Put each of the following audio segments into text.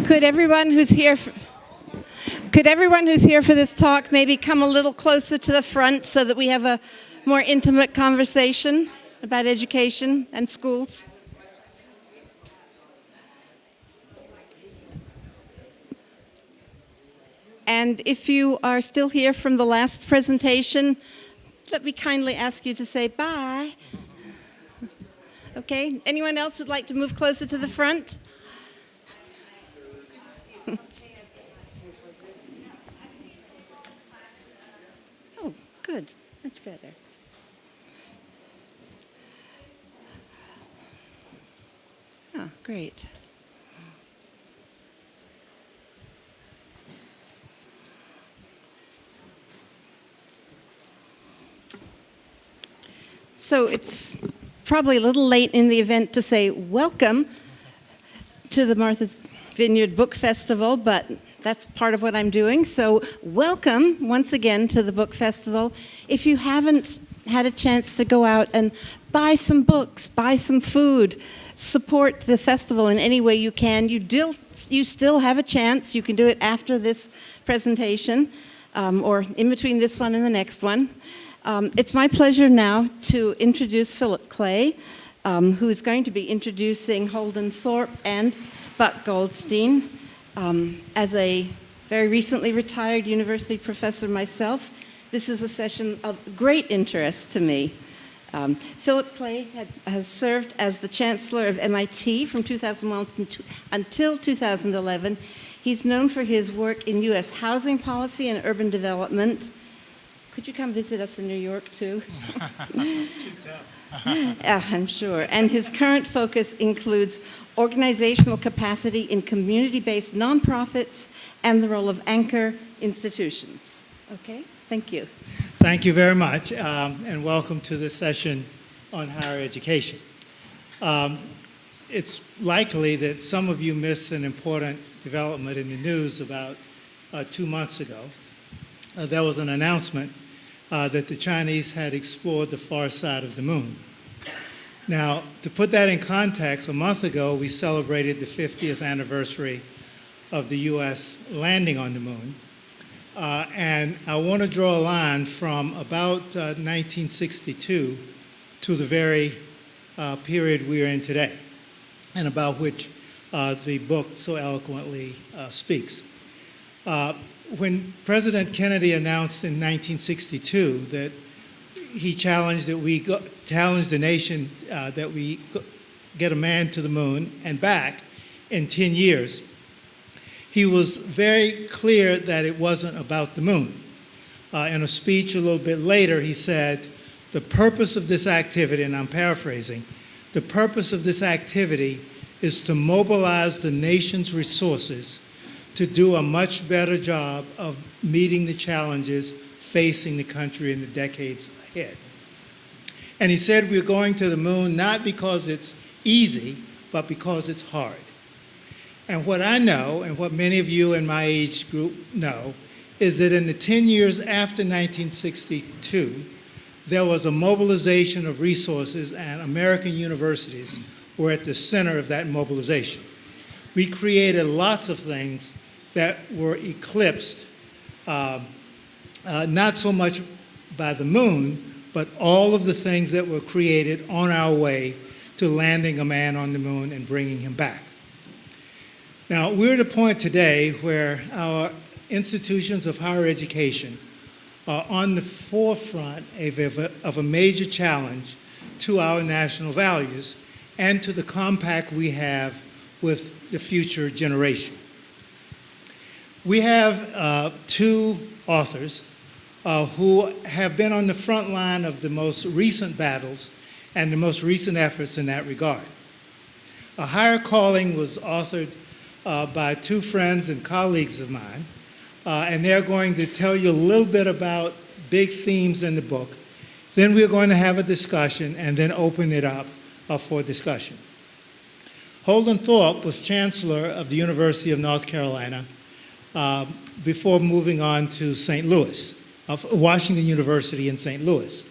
Could everyone who's here for this talk maybe come a little closer to the front so that we have a more intimate conversation about education and schools? And if you are still here from the last presentation, let me kindly ask you to say bye. Okay, anyone else would like to move closer to the front? Oh, good, much better. Oh, great. So it's probably a little late in the event to say welcome to the Martha's Vineyard Book Festival, but that's part of what I'm doing. So welcome once again to the Book Festival. If you haven't had a chance to go out and buy some books, buy some food, support the festival in any way you can, you still have a chance. You can do it after this presentation or in between this one and the next one. It's my pleasure now to introduce Philip Clay, who is going to be introducing Holden Thorpe and Buck Goldstein. As a very recently retired university professor myself, this is a session of great interest to me. Philip Clay has served as the Chancellor of MIT from 2001 until 2011. He's known for his work in U.S. housing policy and urban development. Could you come visit us in New York, too? I'm sure. And his current focus includes organizational capacity in community-based nonprofits and the role of anchor institutions. Okay, thank you. Thank you very much, and welcome to this session on higher education. It's likely that some of you missed an important development in the news about 2 months ago. There was an announcement that the Chinese had explored the far side of the moon. Now, to put that in context, a month ago we celebrated the 50th anniversary of the U.S. landing on the moon. And I want to draw a line from about 1962 to the very period we are in today, and about which the book so eloquently speaks. When President Kennedy announced in 1962 that he challenged the nation that we get a man to the moon and back in 10 years, he was very clear that it wasn't about the moon. In a speech a little bit later, he said, the purpose of this activity, and I'm paraphrasing, the purpose of this activity is to mobilize the nation's resources to do a much better job of meeting the challenges facing the country in the decades ahead. And he said we're going to the moon not because it's easy, but because it's hard. And what I know, and what many of you in my age group know, is that in the 10 years after 1962, there was a mobilization of resources, and American universities were at the center of that mobilization. We created lots of things that were eclipsed, not so much by the moon, but all of the things that were created on our way to landing a man on the moon and bringing him back. Now, we're at a point today where our institutions of higher education are on the forefront of a major challenge to our national values and to the compact we have with the future generation. We have two authors who have been on the front line of the most recent battles and the most recent efforts in that regard. A Higher Calling was authored by two friends and colleagues of mine, and they're going to tell you a little bit about big themes in the book. Then we're going to have a discussion and then open it up for discussion. Holden Thorpe was Chancellor of the University of North Carolina before moving on to St. Louis, Washington University in St. Louis.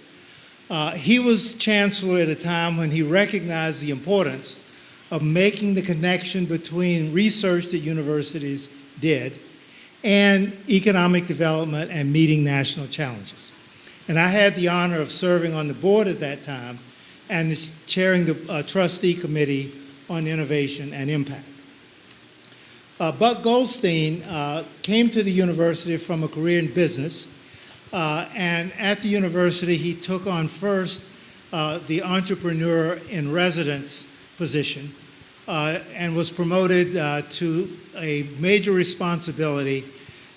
He was Chancellor at a time when he recognized the importance of making the connection between research that universities did and economic development and meeting national challenges. And I had the honor of serving on the board at that time and chairing the trustee committee on innovation and impact. Buck Goldstein came to the university from a career in business, and at the university he took on first the entrepreneur in residence position and was promoted to a major responsibility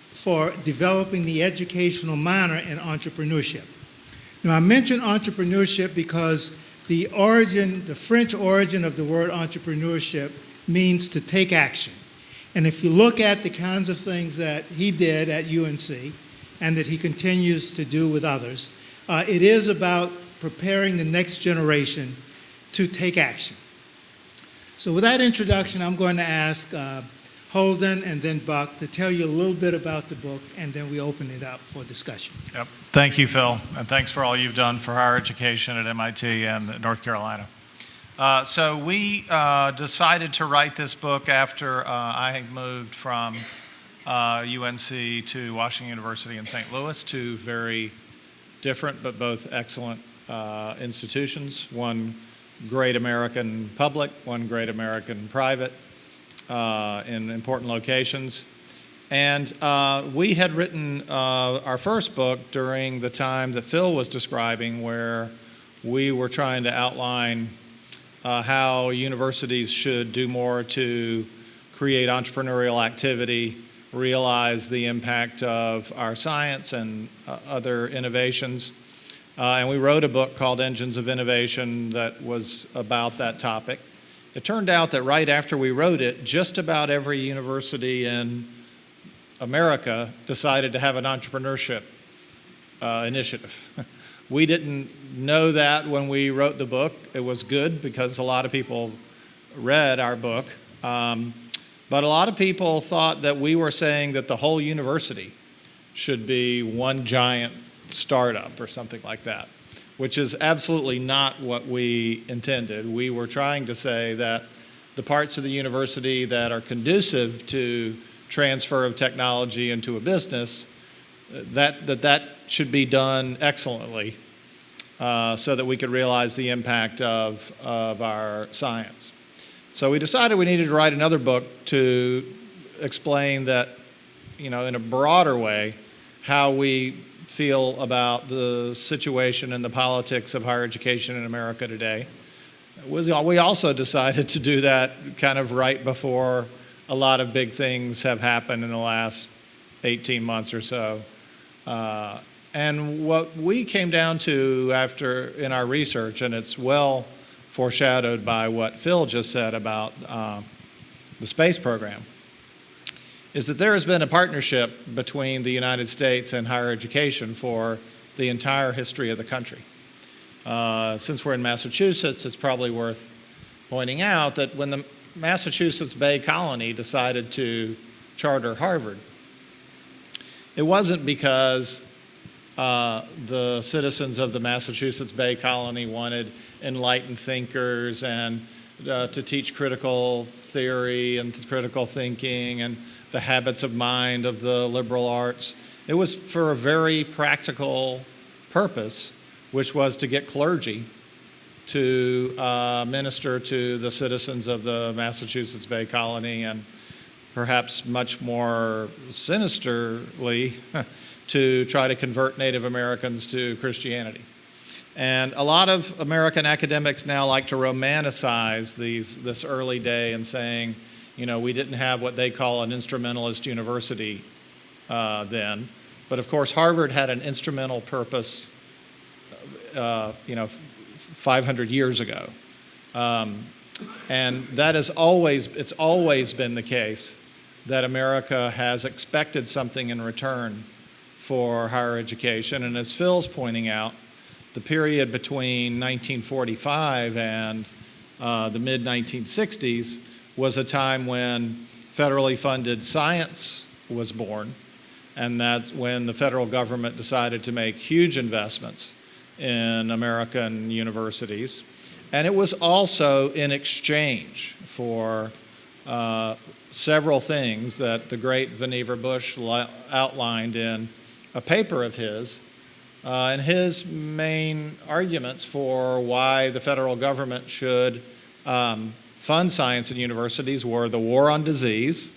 for developing the educational minor in entrepreneurship. Now, I mention entrepreneurship because the French origin of the word entrepreneurship means to take action. And if you look at the kinds of things that he did at UNC and that he continues to do with others, it is about preparing the next generation to take action. So with that introduction, I'm going to ask Holden and then Buck to tell you a little bit about the book, and then we open it up for discussion. Yep. Thank you, Phil, and thanks for all you've done for higher education at MIT and North Carolina. So we decided to write this book after I had moved from UNC to Washington University in St. Louis, two very different but both excellent institutions, one great American public, one great American private, in important locations. And we had written our first book during the time that Phil was describing, where we were trying to outline how universities should do more to create entrepreneurial activity, realize the impact of our science and other innovations. And we wrote a book called Engines of Innovation that was about that topic. It turned out that right after we wrote it, just about every university in America decided to have an entrepreneurship initiative. We didn't know that when we wrote the book. It was good because a lot of people read our book. But a lot of people thought that we were saying that the whole university should be one giant startup or something like that, which is absolutely not what we intended. We were trying to say that the parts of the university that are conducive to transfer of technology into a business, that should be done excellently so that we could realize the impact of our science. So we decided we needed to write another book to explain that, in a broader way, how we feel about the situation and the politics of higher education in America today. We also decided to do that kind of right before a lot of big things have happened in the last 18 months or so. And what we came down to after in our research, and it's well foreshadowed by what Phil just said about the space program, is that there has been a partnership between the United States and higher education for the entire history of the country. Since we're in Massachusetts, it's probably worth pointing out that when the Massachusetts Bay Colony decided to charter Harvard, it wasn't because the citizens of the Massachusetts Bay Colony wanted enlightened thinkers and to teach critical theory and critical thinking and the habits of mind of the liberal arts. It was for a very practical purpose, which was to get clergy to minister to the citizens of the Massachusetts Bay Colony, and perhaps much more sinisterly, to try to convert Native Americans to Christianity. And a lot of American academics now like to romanticize this early day and saying, we didn't have what they call an instrumentalist university then. But of course, Harvard had an instrumental purpose, 500 years ago. And that it's always been the case that America has expected something in return for higher education. And as Phil's pointing out, the period between 1945 and the mid-1960s was a time when federally funded science was born, and that's when the federal government decided to make huge investments in American universities. And it was also in exchange for several things that the great Vannevar Bush outlined in a paper of his. And his main arguments for why the federal government should fund science in universities were the war on disease,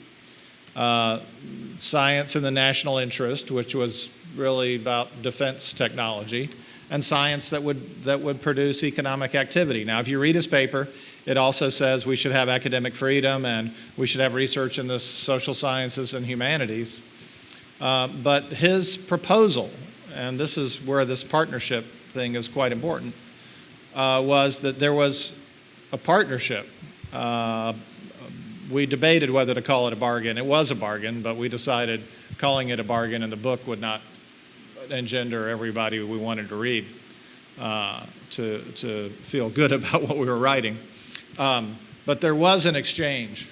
science in the national interest, which was really about defense technology, and science that would produce economic activity. Now, if you read his paper, it also says we should have academic freedom and we should have research in the social sciences and humanities. But his proposal, and this is where this partnership thing is quite important, was that there was a partnership. We debated whether to call it a bargain. It was a bargain, but we decided calling it a bargain in the book would not engender everybody we wanted to read to feel good about what we were writing. But there was an exchange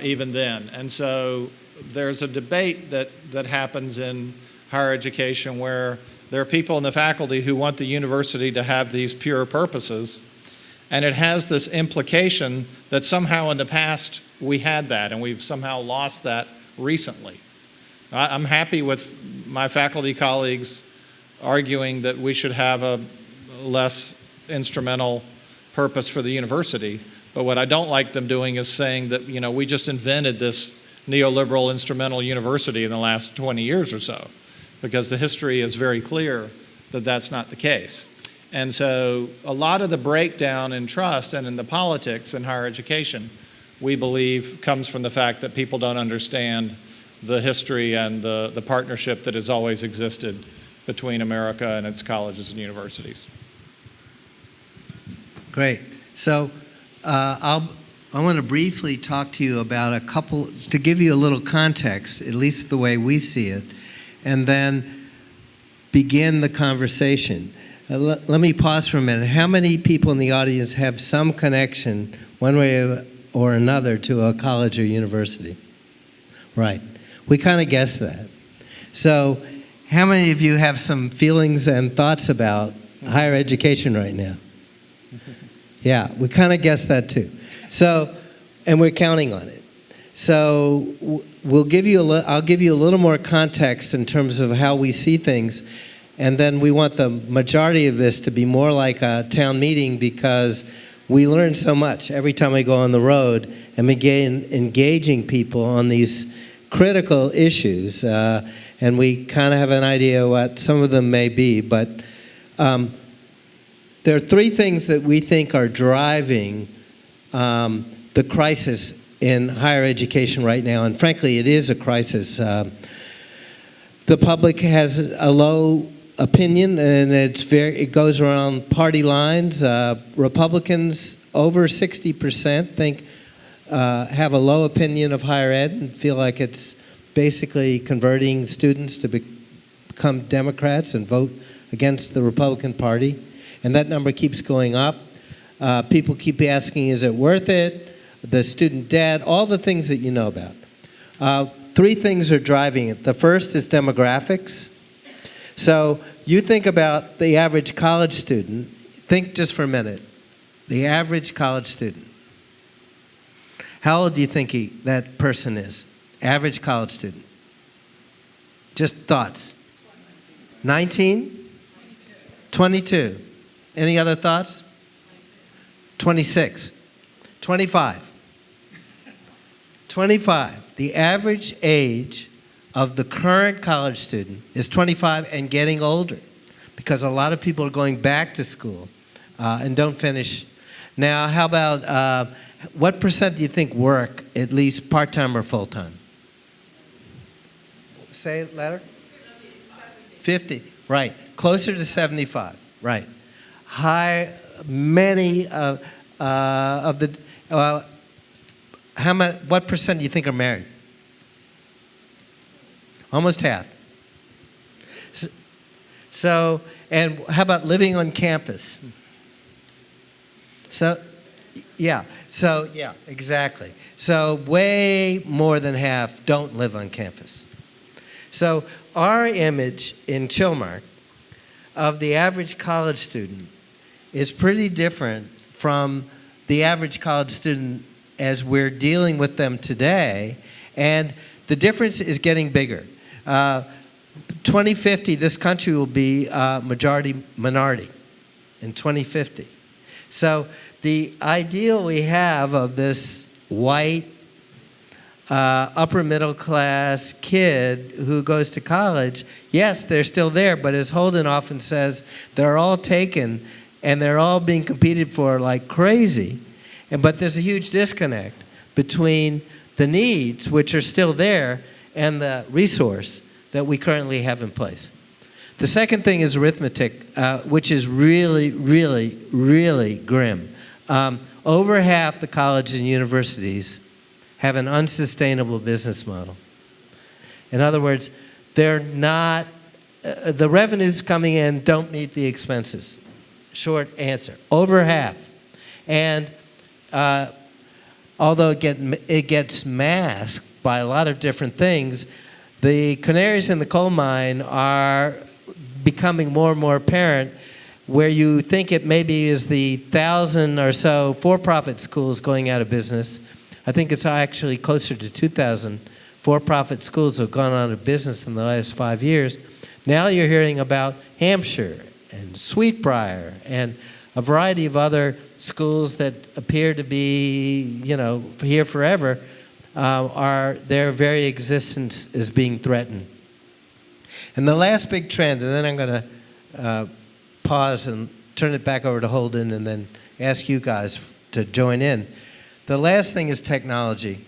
even then. And so there's a debate that happens in higher education where there are people in the faculty who want the university to have these pure purposes. And it has this implication that somehow in the past we had that and we've somehow lost that recently. I'm happy with my faculty colleagues arguing that we should have a less instrumental purpose for the university. But what I don't like them doing is saying that, we just invented this neoliberal instrumental university in the last 20 years or so, because the history is very clear that that's not the case. And so a lot of the breakdown in trust and in the politics in higher education, we believe, comes from the fact that people don't understand the history and the partnership that has always existed between America and its colleges and universities. Great. So I want to briefly talk to you about a couple, to give you a little context, at least the way we see it, and then begin the conversation. Let me pause for a minute. How many people in the audience have some connection, one way or another, to a college or university? Right. We kind of guessed that. So how many of you have some feelings and thoughts about higher education right now? Yeah, we kind of guessed that too. So, and we're counting on it. So I'll give you a little more context in terms of how we see things, and then we want the majority of this to be more like a town meeting, because we learn so much every time I go on the road and begin engaging people on these critical issues, and we kind of have an idea what some of them may be, but there are three things that we think are driving the crisis in higher education right now, and frankly, it is a crisis. The public has a low opinion, and it goes around party lines. Republicans, over 60%, think have a low opinion of higher ed and feel like it's basically converting students to become Democrats and vote against the Republican Party. And that number keeps going up. People keep asking, is it worth it? The student debt, all the things that you know about. Three things are driving it. The first is demographics. So you think about the average college student. Think just for a minute. The average college student. How old do you think that person is? Average college student. Just thoughts. 19? 22. Any other thoughts? 26. 25. 25. The average age of the current college student is 25 and getting older, because a lot of people are going back to school and don't finish. Now, how about, what percent do you think work, at least part-time or full-time? Say it louder. 50. Right. Closer to 75. Right. Many of the, what percent do you think are married? Almost half. So, and how about living on campus? So, yeah, exactly. So way more than half don't live on campus. So our image in Chilmark of the average college student is pretty different from the average college student as we're dealing with them today, and the difference is getting bigger. 2050, this country will be majority minority in 2050. So the ideal we have of this white, upper middle class kid who goes to college, yes, they're still there, but as Holden often says, they're all taken and they're all being competed for like crazy. But there's a huge disconnect between the needs, which are still there, and the resource that we currently have in place. The second thing is arithmetic, which is really, really, really grim. Over half the colleges and universities have an unsustainable business model. In other words, they're not, the revenues coming in don't meet the expenses. Short answer, over half. And although it gets masked by a lot of different things, the canaries in the coal mine are becoming more and more apparent, where you think it maybe is the 1,000 or so for-profit schools going out of business. I think it's actually closer to 2,000 for-profit schools have gone out of business in the last 5 years. Now you're hearing about Hampshire and Sweetbriar and a variety of other schools that appear to be, here forever, their very existence is being threatened. And the last big trend, and then I'm going to pause and turn it back over to Holden and then ask you guys to join in. The last thing is technology.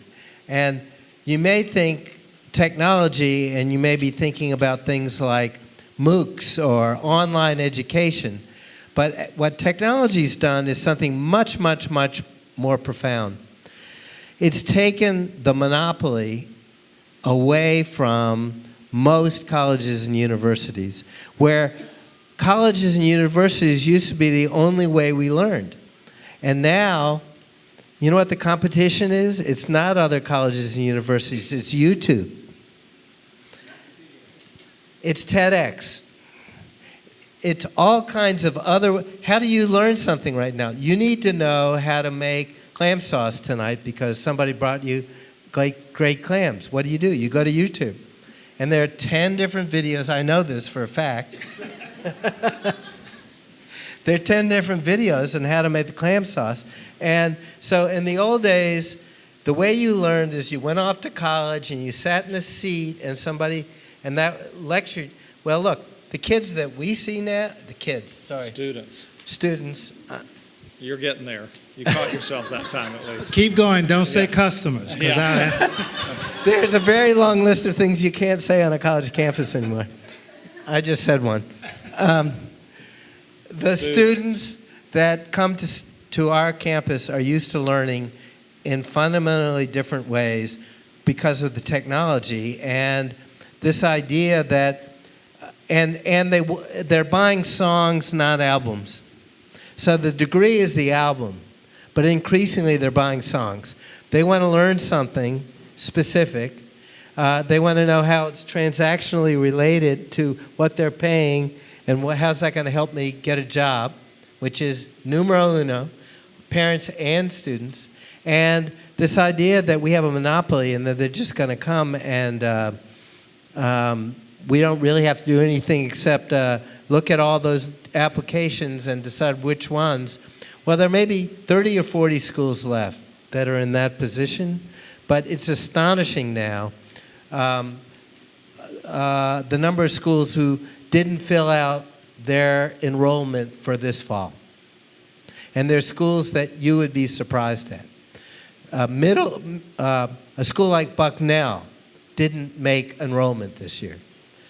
And you may think technology, and you may be thinking about things like MOOCs or online education. But what technology's done is something much, much, much more profound. It's taken the monopoly away from most colleges and universities, where colleges and universities used to be the only way we learned. And now, you know what the competition is? It's not other colleges and universities, it's YouTube. It's TEDx. It's all kinds of other, how do you learn something right now? You need to know how to make clam sauce tonight because somebody brought you great clams. What do? You go to YouTube. And there are 10 different videos. I know this for a fact. There are 10 different videos on how to make the clam sauce. And so in the old days, the way you learned is you went off to college and you sat in a seat and that lectured. Well, look, the kids that we see now, Students. You're getting there. You caught yourself that time at least. Keep going. Don't say customers. There's a very long list of things you can't say on a college campus anymore. I just said one. The students that come to our campus are used to learning in fundamentally different ways because of the technology and this idea that, and they're buying songs, not albums. So the degree is the album, but increasingly they're buying songs. They want to learn something specific. They want to know how it's transactionally related to what they're paying and how's that going to help me get a job, which is numero uno, parents and students. And this idea that we have a monopoly and that they're just going to come and we don't really have to do anything except look at all those applications and decide which ones. Well, there may be 30 or 40 schools left that are in that position, but it's astonishing now the number of schools who didn't fill out their enrollment for this fall. And there's schools that you would be surprised at. A school like Bucknell didn't make enrollment this year.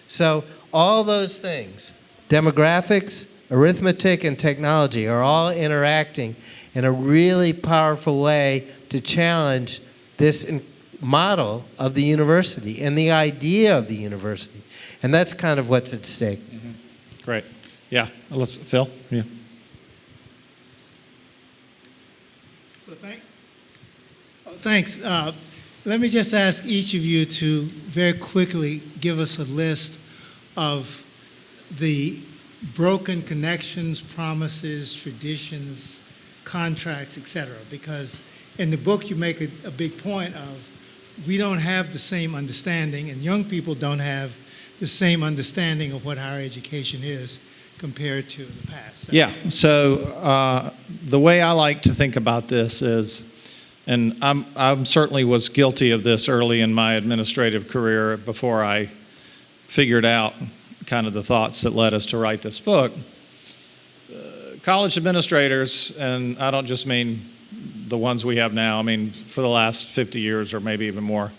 So all those things, demographics, arithmetic, and technology are all interacting in a really powerful way to challenge this model of the university and the idea of the university. And that's kind of what's at stake. Mm-hmm. Great. Yeah. Phil? Yeah. So thanks. Let me just ask each of you to very quickly give us a list of the broken connections, promises, traditions, contracts, etc. Because In the book, you make a big point of we don't have the same understanding, and young people don't have the same understanding of what higher education is compared to the past. Yeah, so the way I like to think about this is, and I'm certainly was guilty of this early in my administrative career before I figured out kind of the thoughts that led us to write this book. College administrators, and I don't just mean the ones we have now, I mean for the last 50 years or maybe even more,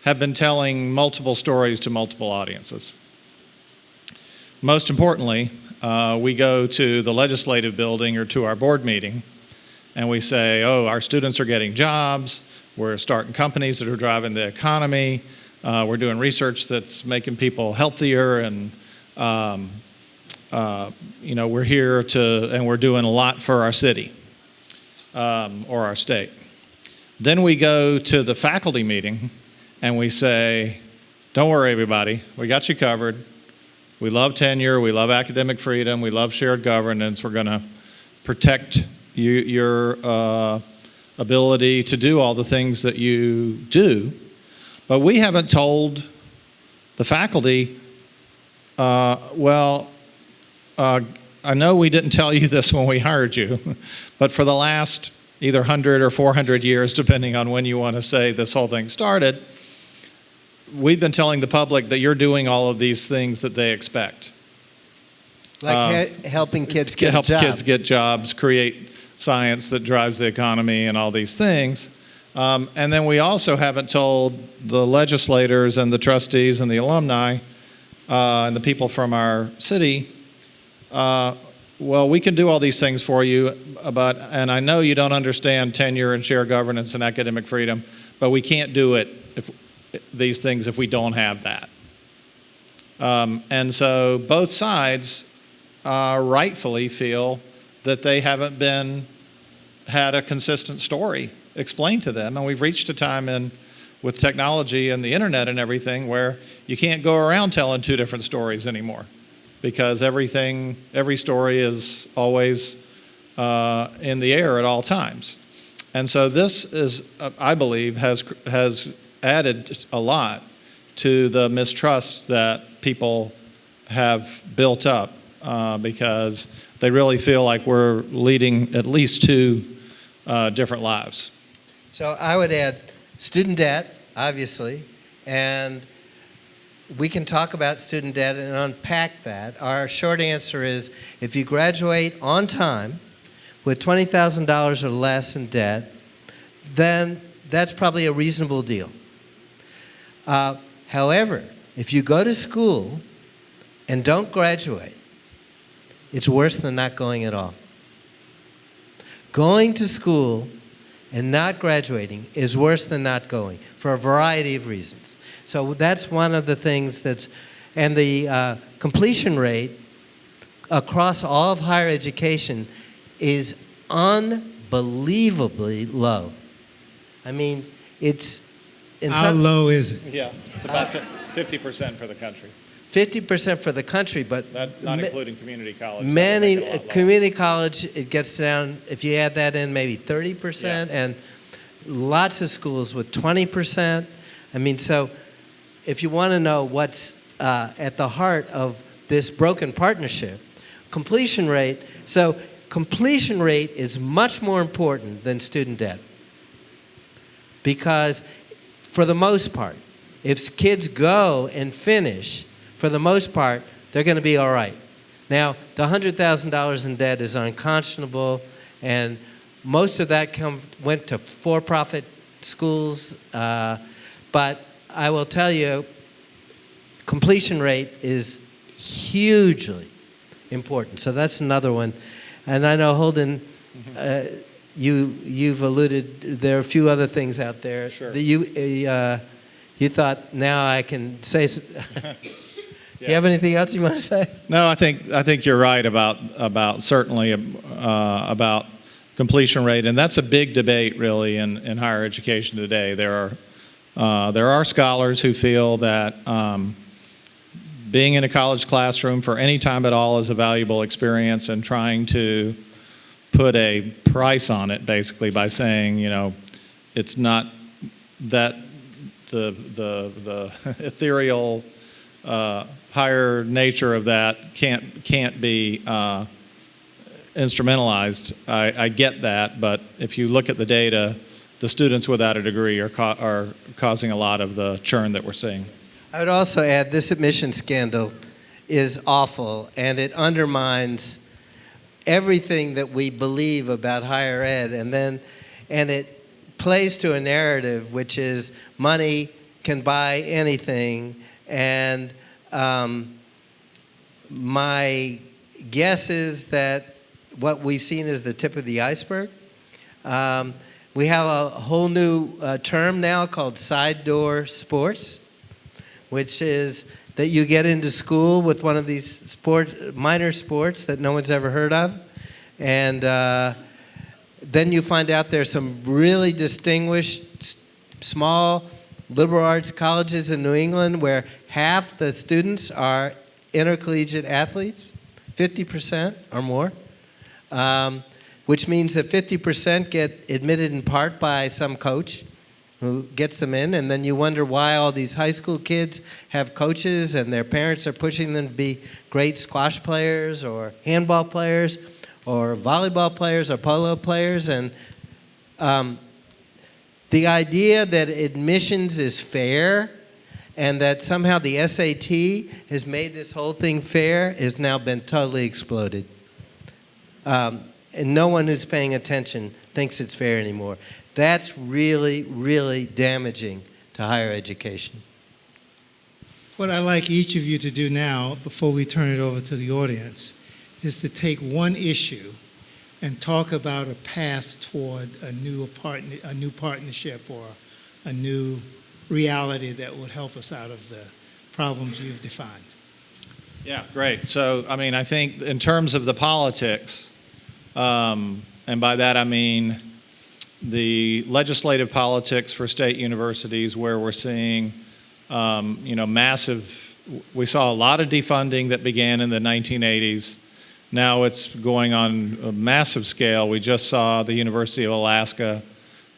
have been telling multiple stories to multiple audiences. Most importantly, we go to the legislative building or to our board meeting and we say, oh, our students are getting jobs, we're starting companies that are driving the economy, we're doing research that's making people healthier, and we're here and we're doing a lot for our city or our state. Then we go to the faculty meeting and we say, don't worry everybody, we got you covered. We love tenure, we love academic freedom, we love shared governance, we're going to protect your ability to do all the things that you do. But we haven't told the faculty, I know we didn't tell you this when we hired you, but for the last either 100 or 400 years, depending on when you want to say this whole thing started, we've been telling the public that you're doing all of these things that they expect. Like helping kids get help jobs. kids get jobs, create science that drives the economy and all these things. And then we also haven't told the legislators and the trustees and the alumni and the people from our city, well, we can do all these things for you, and I know you don't understand tenure and shared governance and academic freedom, but we can't do it these things if we don't have that. And so both sides rightfully feel that they haven't had a consistent story explained to them, and we've reached a time with technology and the internet and everything where you can't go around telling two different stories anymore, because every story is always in the air at all times. And so this is, I believe, has added a lot to the mistrust that people have built up because they really feel like we're leading at least two different lives. So I would add student debt, obviously, and we can talk about student debt and unpack that. Our short answer is if you graduate on time with $20,000 or less in debt, then that's probably a reasonable deal. However, if you go to school and don't graduate, it's worse than not going at all. Going to school and not graduating is worse than not going for a variety of reasons. So that's one of the things and the completion rate across all of higher education is unbelievably low. I mean, how low is it? Yeah, it's about 50% for the country. 50% for the country, but Not including community college. many community college, it gets down, if you add that in, maybe 30%, and lots of schools with 20%. I mean, so if you want to know what's at the heart of this broken partnership, completion rate. So completion rate is much more important than student debt, because for the most part, if kids go and finish, for the most part, they're going to be all right. Now, the $100,000 in debt is unconscionable, and most of that went to for-profit schools. But I will tell you, completion rate is hugely important. So that's another one. And I know, Holden, you've alluded, there are a few other things out there. Sure. That you thought, now I can say... You have anything else you want to say? No, I think you're right about certainly about completion rate, and that's a big debate really in higher education today. There are scholars who feel that being in a college classroom for any time at all is a valuable experience, and trying to put a price on it basically by saying, it's not that the ethereal higher nature of that can't be instrumentalized. I get that, but if you look at the data, the students without a degree are causing a lot of the churn that we're seeing. I would also add this admission scandal is awful, and it undermines everything that we believe about higher ed, and it plays to a narrative which is money can buy anything, and my guess is that what we've seen is the tip of the iceberg. We have a whole new term now called side door sports, which is that you get into school with one of these minor sports that no one's ever heard of, and then you find out there's some really distinguished small liberal arts colleges in New England where half the students are intercollegiate athletes, 50% or more, which means that 50% get admitted in part by some coach who gets them in, and then you wonder why all these high school kids have coaches and their parents are pushing them to be great squash players or handball players or volleyball players or polo players. And the idea that admissions is fair and that somehow the SAT has made this whole thing fair has now been totally exploded. And no one who's paying attention thinks it's fair anymore. That's really, really damaging to higher education. What I'd like each of you to do now, before we turn it over to the audience, is to take one issue and talk about a path toward a new partnership or a new reality that would help us out of the problems you've defined. Yeah, great. So, I mean, I think in terms of the politics, and by that I mean the legislative politics for state universities, where we're seeing, massive. We saw a lot of defunding that began in the 1980s. Now it's going on a massive scale. We just saw the University of Alaska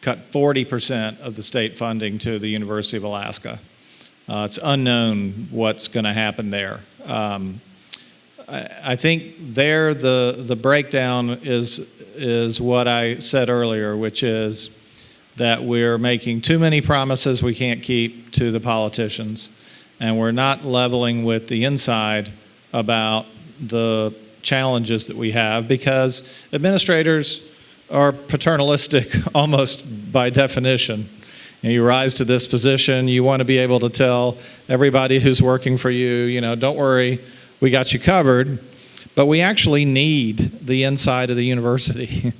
cut 40% of the state funding to the University of Alaska. It's unknown what's going to happen there. I think there the breakdown is what I said earlier, which is that we're making too many promises we can't keep to the politicians, and we're not leveling with the inside about the challenges that we have, because administrators are paternalistic almost by definition. You rise to this position, you want to be able to tell everybody who's working for you, don't worry, we got you covered. But we actually need the inside of the university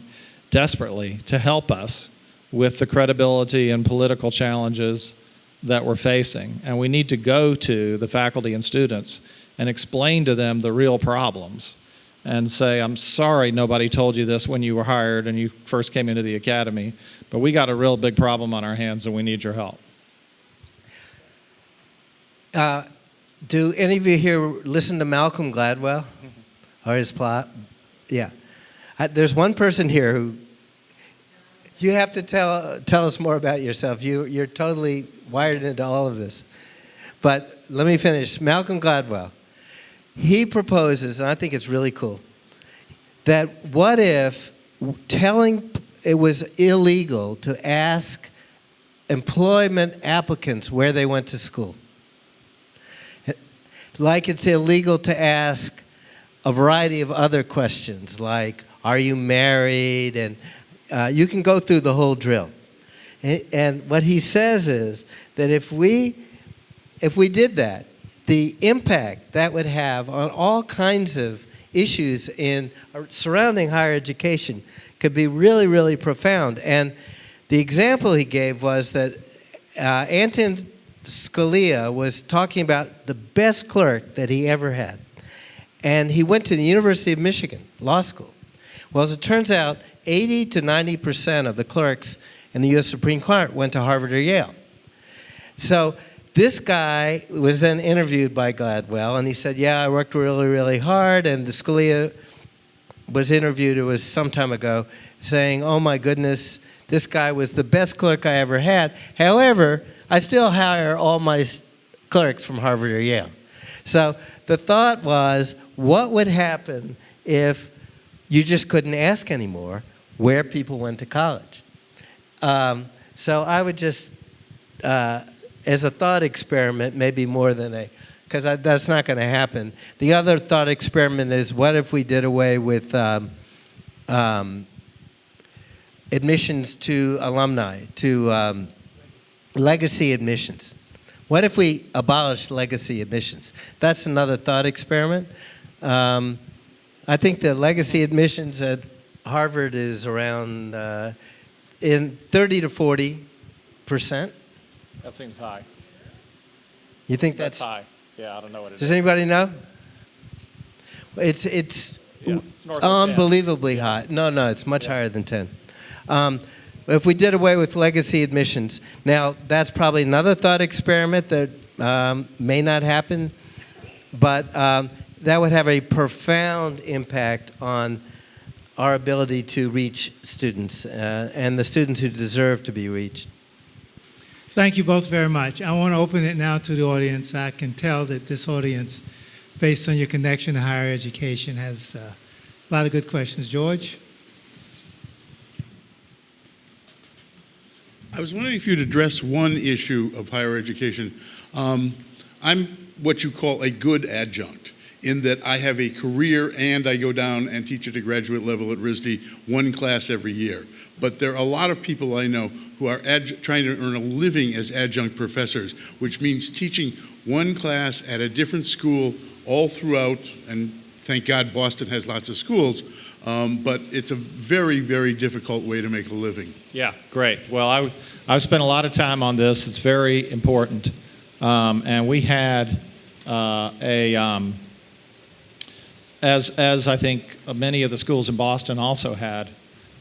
desperately to help us with the credibility and political challenges that we're facing. And we need to go to the faculty and students and explain to them the real problems and say, I'm sorry nobody told you this when you were hired and you first came into the academy, but we got a real big problem on our hands and we need your help. Do any of you here listen to Malcolm Gladwell or his plot? Yeah. There's one person here who you have to tell us more about yourself. You're totally wired into all of this. But let me finish. Malcolm Gladwell, he proposes, and I think it's really cool, that what if telling it was illegal to ask employment applicants where they went to school? Like it's illegal to ask a variety of other questions, like, are you married? And you can go through the whole drill. And what he says is that if we did that, the impact that would have on all kinds of issues surrounding higher education could be really, really profound. And the example he gave was that Anton Scalia was talking about the best clerk that he ever had. And he went to the University of Michigan Law School. Well, as it turns out, 80 to 90% of the clerks in the U.S. Supreme Court went to Harvard or Yale. So this guy was then interviewed by Gladwell, and he said, yeah, I worked really, really hard. And the Scalia was interviewed, it was some time ago, saying, oh my goodness, this guy was the best clerk I ever had. However, I still hire all my clerks from Harvard or Yale. So the thought was, what would happen if you just couldn't ask anymore where people went to college? So I would just, as a thought experiment, maybe more than because that's not going to happen. The other thought experiment is, what if we did away with admissions to alumni, to legacy admissions? What if we abolished legacy admissions? That's another thought experiment. I think the legacy admissions at Harvard is around in 30 to 40%. That seems high. You think that's high. Yeah, I don't know what it Does anybody know? It's north of 10. unbelievably high. No, it's much higher than 10. If we did away with legacy admissions, now that's probably another thought experiment that may not happen, but that would have a profound impact on our ability to reach students and the students who deserve to be reached. Thank you both very much. I want to open it now to the audience. I can tell that this audience, based on your connection to higher education, has a lot of good questions. George? I was wondering if you'd address one issue of higher education. I'm what you call a good adjunct, in that I have a career and I go down and teach at the graduate level at RISD, one class every year. But there are a lot of people I know who are trying to earn a living as adjunct professors, which means teaching one class at a different school all throughout, and thank God Boston has lots of schools, but it's a very, very difficult way to make a living. Yeah, great. Well, I've spent a lot of time on this. It's very important. And we had as I think many of the schools in Boston also had,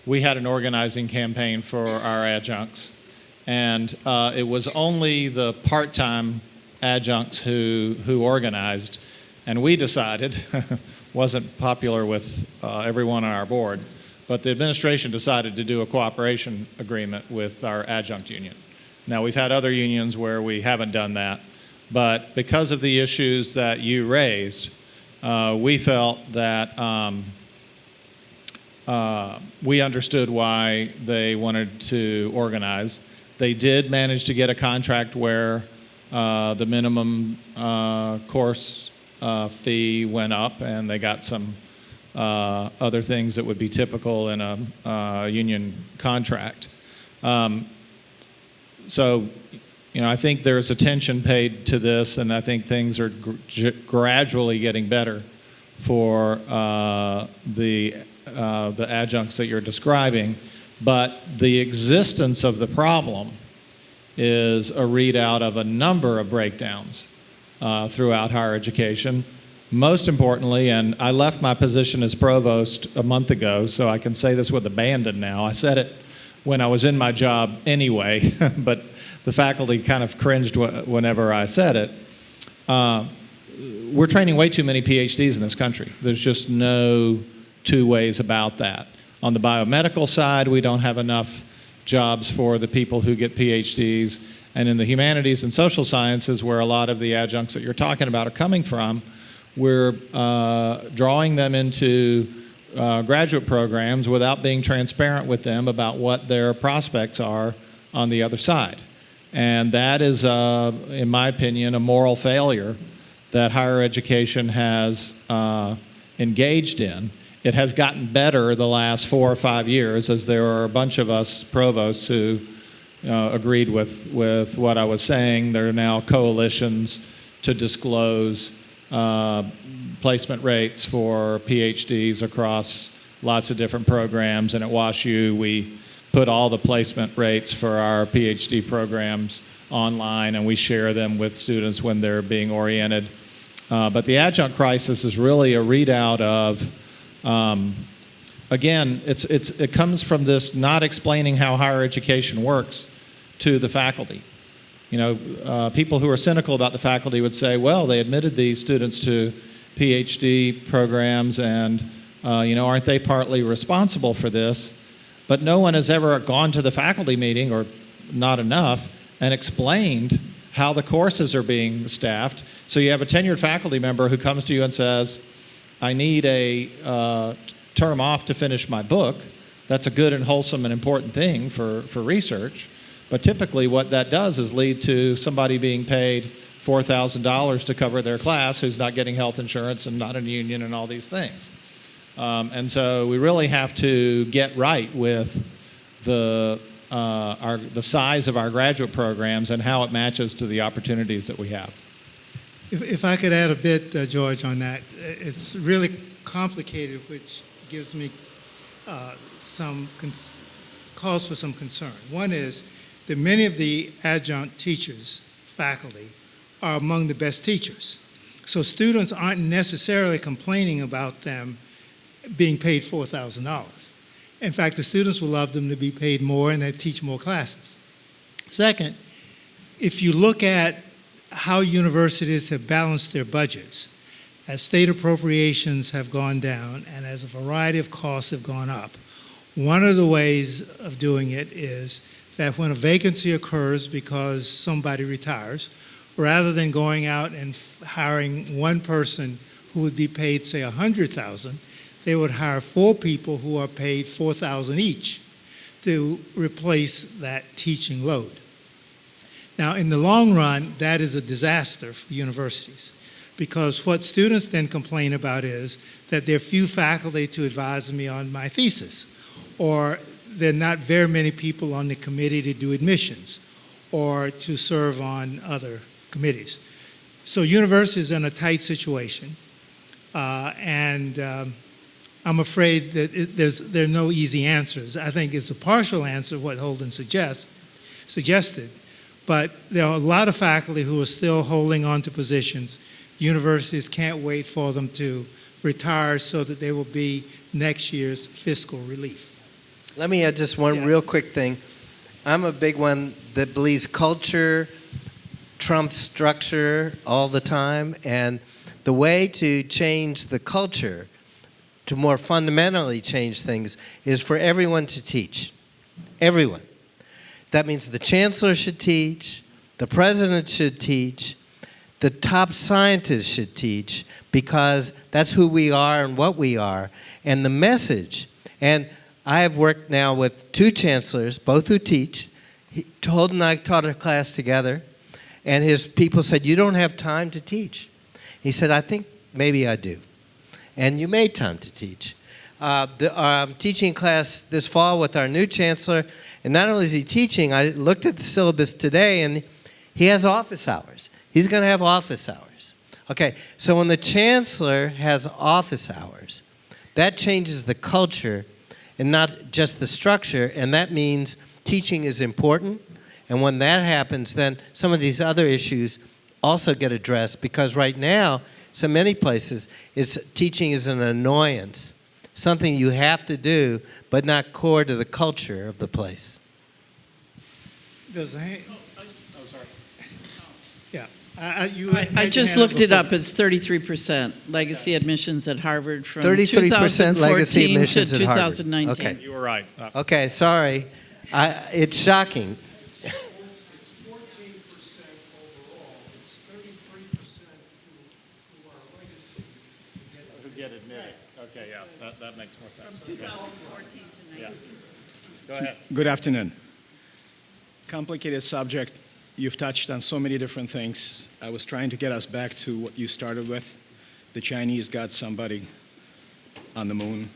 we had an organizing campaign for our adjuncts. And it was only the part-time adjuncts who organized. And we decided, wasn't popular with everyone on our board, but the administration decided to do a cooperation agreement with our adjunct union. Now, we've had other unions where we haven't done that, but because of the issues that you raised, we felt that we understood why they wanted to organize. They did manage to get a contract where the minimum course fee went up, and they got some other things that would be typical in a union contract. So, I think there's attention paid to this, and I think things are gradually getting better for the adjuncts that you're describing. But the existence of the problem is a readout of a number of breakdowns throughout higher education. Most importantly, and I left my position as provost a month ago, so I can say this with abandon now. I said it when I was in my job anyway, but the faculty kind of cringed whenever I said it. We're training way too many PhDs in this country. There's just no two ways about that. On the biomedical side, we don't have enough jobs for the people who get PhDs. And in the humanities and social sciences, where a lot of the adjuncts that you're talking about are coming from, we're drawing them into graduate programs without being transparent with them about what their prospects are on the other side. And that is, in my opinion, a moral failure that higher education has engaged in. It has gotten better the last 4 or 5 years, as there are a bunch of us provosts who agreed with what I was saying. There are now coalitions to disclose placement rates for PhDs across lots of different programs. And at WashU, we put all the placement rates for our PhD programs online, and we share them with students when they're being oriented. But the adjunct crisis is really a readout of, again, it comes from this not explaining how higher education works to the faculty. People who are cynical about the faculty would say, well, they admitted these students to PhD programs, and aren't they partly responsible for this? but no one has ever gone to the faculty meeting, or not enough, and explained how the courses are being staffed. So you have a tenured faculty member who comes to you and says, I need a term off to finish my book. That's a good and wholesome and important thing for research. But typically what that does is lead to somebody being paid $4,000 to cover their class who's not getting health insurance and not in a union and all these things. And so we really have to get right with the size of our graduate programs and how it matches to the opportunities that we have. If I could add a bit, George, on that, it's really complicated, which gives me cause for some concern. One is that many of the adjunct teachers, faculty, are among the best teachers. So students aren't necessarily complaining about them being paid $4,000. In fact, the students will love them to be paid more and they teach more classes. Second, if you look at how universities have balanced their budgets, as state appropriations have gone down and as a variety of costs have gone up, one of the ways of doing it is that when a vacancy occurs because somebody retires, rather than going out and hiring one person who would be paid, say, $100,000, they would hire 4 people who are paid $4,000 each to replace that teaching load. Now, in the long run, that is a disaster for universities, because what students then complain about is that there are few faculty to advise me on my thesis, or there are not very many people on the committee to do admissions or to serve on other committees. So universities are in a tight situation, and I'm afraid that there are no easy answers. I think it's a partial answer, what Holden suggested, but there are a lot of faculty who are still holding on to positions. Universities can't wait for them to retire so that they will be next year's fiscal relief. Let me add just one real quick thing. I'm a big one that believes culture trumps structure all the time, and the way to change the culture, to more fundamentally change things, is for everyone to teach. Everyone. That means the chancellor should teach, the president should teach, the top scientists should teach, because that's who we are and what we are, and the message. And I have worked now with 2 chancellors, both who teach. Holden and I taught a class together, and his people said, you don't have time to teach. He said, I think maybe I do. And you made time to teach. I'm teaching class this fall with our new chancellor, and not only is he teaching, I looked at the syllabus today, and he has office hours. He's going to have office hours. Okay, so when the chancellor has office hours, that changes the culture and not just the structure, and that means teaching is important. And when that happens, then some of these other issues also get addressed, because right now, so many places, teaching is an annoyance, something you have to do, but not core to the culture of the place. Sorry. Yeah. I just looked it up. It's 33% legacy admissions at Harvard from 33% legacy 2014 admissions to at Harvard. 2019. Okay. You were right. Okay, sorry. It's shocking. It's 14% overall. It's 33% who are legacy. Who get admitted. Okay, yeah, that makes more sense. From 2014 to 19. Yeah. Go ahead. Good afternoon. Complicated subject. You've touched on so many different things. I was trying to get us back to what you started with. The Chinese got somebody on the moon.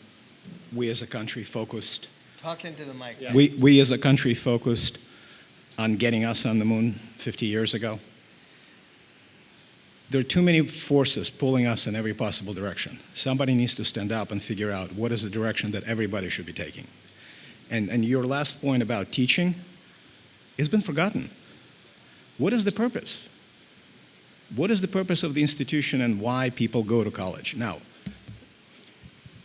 We as a country focused. Talk into the mic. Yeah. We as a country focused on getting us on the moon 50 years ago. There are too many forces pulling us in every possible direction. Somebody needs to stand up and figure out what is the direction that everybody should be taking. And your last point about teaching has been forgotten. What is the purpose? What is the purpose of the institution and why people go to college? Now,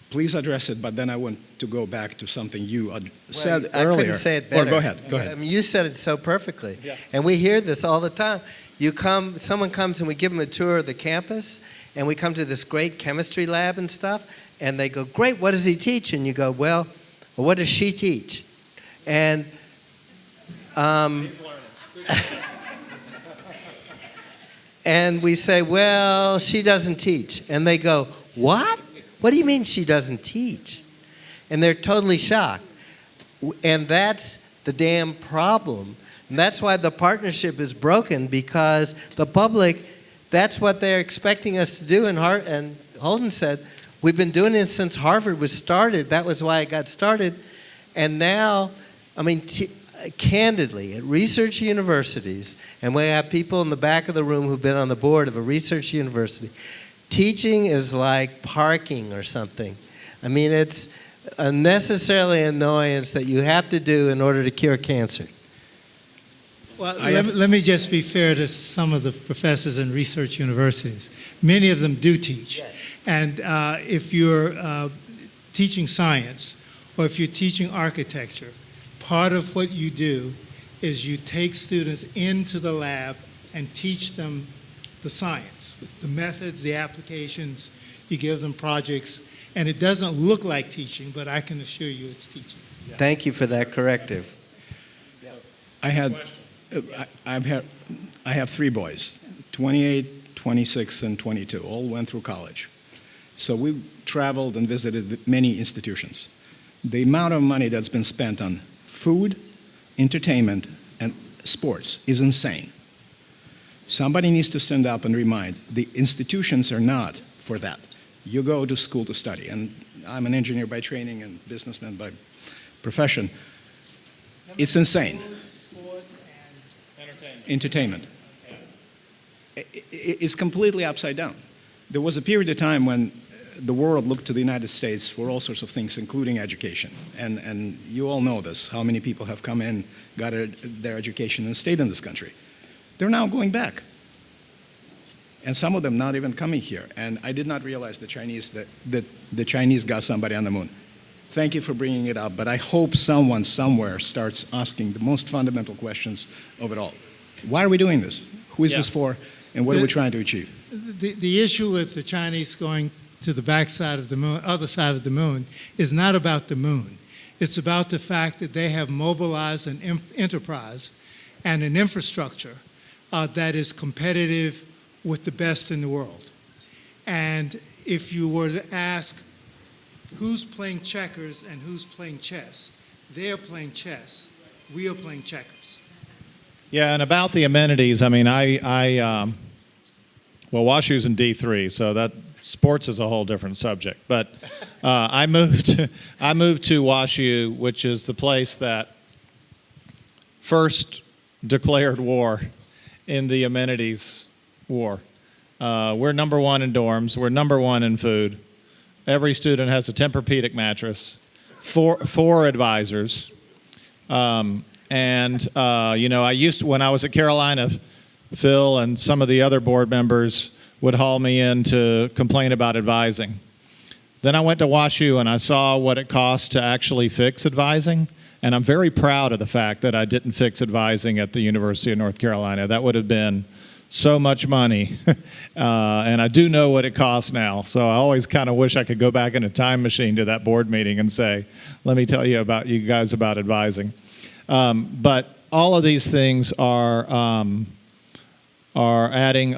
please address it, but then I want to go back to something you said earlier. I couldn't say it better. Or go ahead. I mean, you said it so perfectly. Yeah. And we hear this all the time. Someone comes and we give them a tour of the campus, and we come to this great chemistry lab and stuff, and they go, great, what does he teach? And you go, well, Or what does she teach? And and we say, well, she doesn't teach. And they go, what? What do you mean she doesn't teach? And they're totally shocked. And that's the damn problem. And that's why the partnership is broken, because the public, that's what they're expecting us to do. And Holden said, we've been doing it since Harvard was started. That was why it got started. And now, I mean, candidly, at research universities, and we have people in the back of the room who've been on the board of a research university, teaching is like parking or something. I mean, it's a necessarily annoyance that you have to do in order to cure cancer. Well, let me just be fair to some of the professors in research universities. Many of them do teach. Yes. And if you're teaching science or if you're teaching architecture, part of what you do is you take students into the lab and teach them the science, the methods, the applications. You give them projects, and it doesn't look like teaching, but I can assure you it's teaching. Thank you for that corrective. I have 3 boys, 28, 26, and 22, all went through college. So we traveled and visited many institutions. The amount of money that's been spent on food, entertainment, and sports is insane. Somebody needs to stand up and remind the institutions are not for that. You go to school to study, and I'm an engineer by training and businessman by profession. It's insane. Entertainment. It's completely upside down. There was a period of time when the world looked to the United States for all sorts of things, including education. And you all know this, how many people have come in, got their education, and stayed in this country. They're now going back. And some of them not even coming here. And I did not realize that the Chinese got somebody on the moon. Thank you for bringing it up, but I hope someone somewhere starts asking the most fundamental questions of it all. Why are we doing this? Who is this for? And what are we trying to achieve? The issue with the Chinese going to the backside of the moon, other side of the moon, is not about the moon. It's about the fact that they have mobilized an enterprise and an infrastructure that is competitive with the best in the world. And if you were to ask who's playing checkers and who's playing chess, they're playing chess. We are playing checkers. Yeah, and about the amenities, I mean, well, WashU's in D3, so that sports is a whole different subject. But I moved to WashU, which is the place that first declared war in the amenities war. We're number 1 in dorms. We're number 1 in food. Every student has a Tempur-Pedic mattress, four advisors. And I used to, when I was at Carolina, Phil and some of the other board members would haul me in to complain about advising. Then I went to WashU and I saw what it cost to actually fix advising. And I'm very proud of the fact that I didn't fix advising at the University of North Carolina. That would have been so much money. And I do know what it costs now. So I always kind of wish I could go back in a time machine to that board meeting and say, let me tell you guys about advising. But all of these things are adding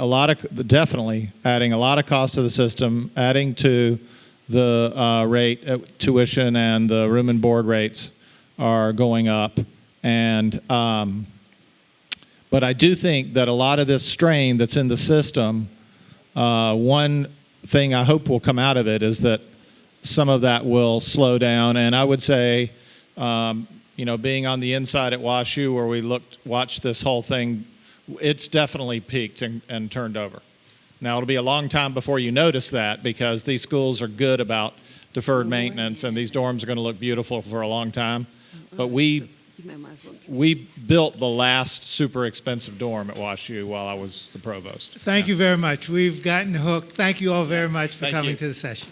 definitely adding a lot of cost to the system, adding to the rate, tuition, and the room and board rates are going up. And but I do think that a lot of this strain that's in the system, one thing I hope will come out of it is that some of that will slow down. And I would say, being on the inside at WashU where we watched this whole thing, it's definitely peaked and turned over. Now, it'll be a long time before you notice that because these schools are good about deferred maintenance and these dorms are going to look beautiful for a long time. But we built the last super expensive dorm at WashU while I was the provost. Thank you very much. We've gotten hooked. Thank you all very much for coming to the session.